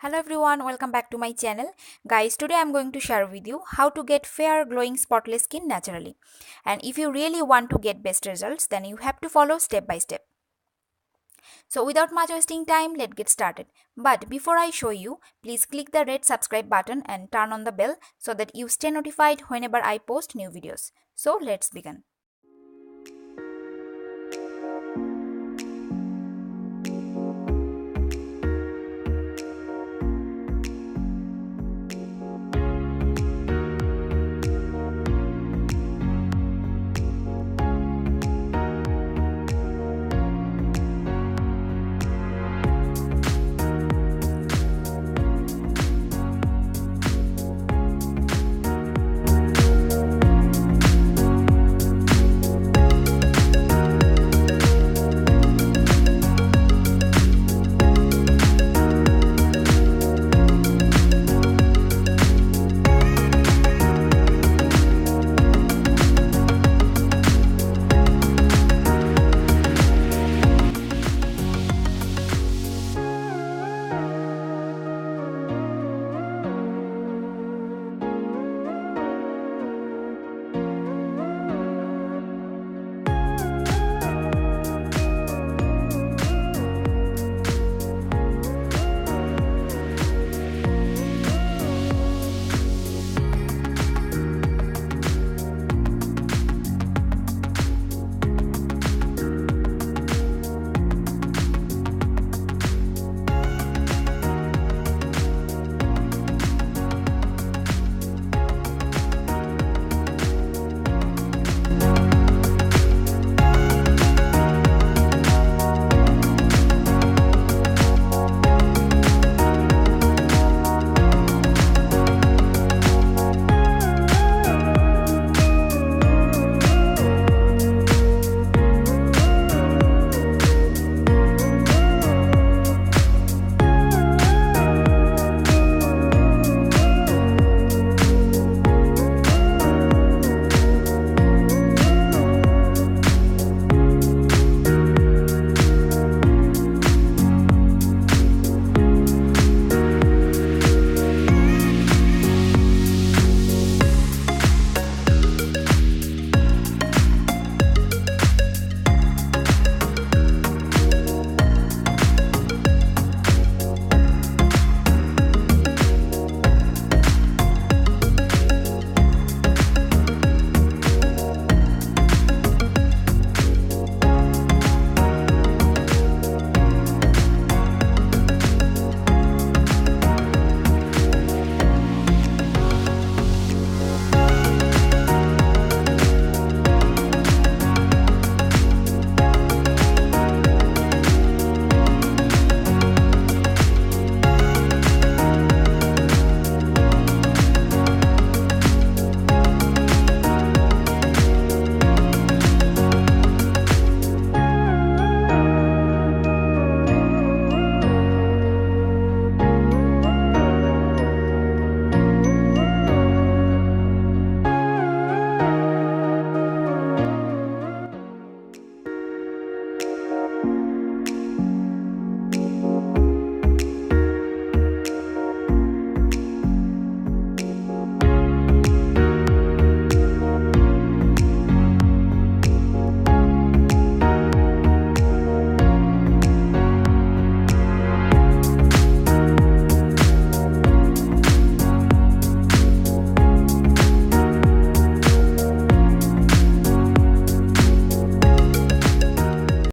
Hello everyone, welcome back to my channel. Guys, today I'm going to share with you how to get fair, glowing, spotless skin naturally. And if you really want to get best results, then you have to follow step by step. So without much wasting time, let's get started. But before I show you, please click the red subscribe button and turn on the bell so that you stay notified whenever I post new videos. So let's begin.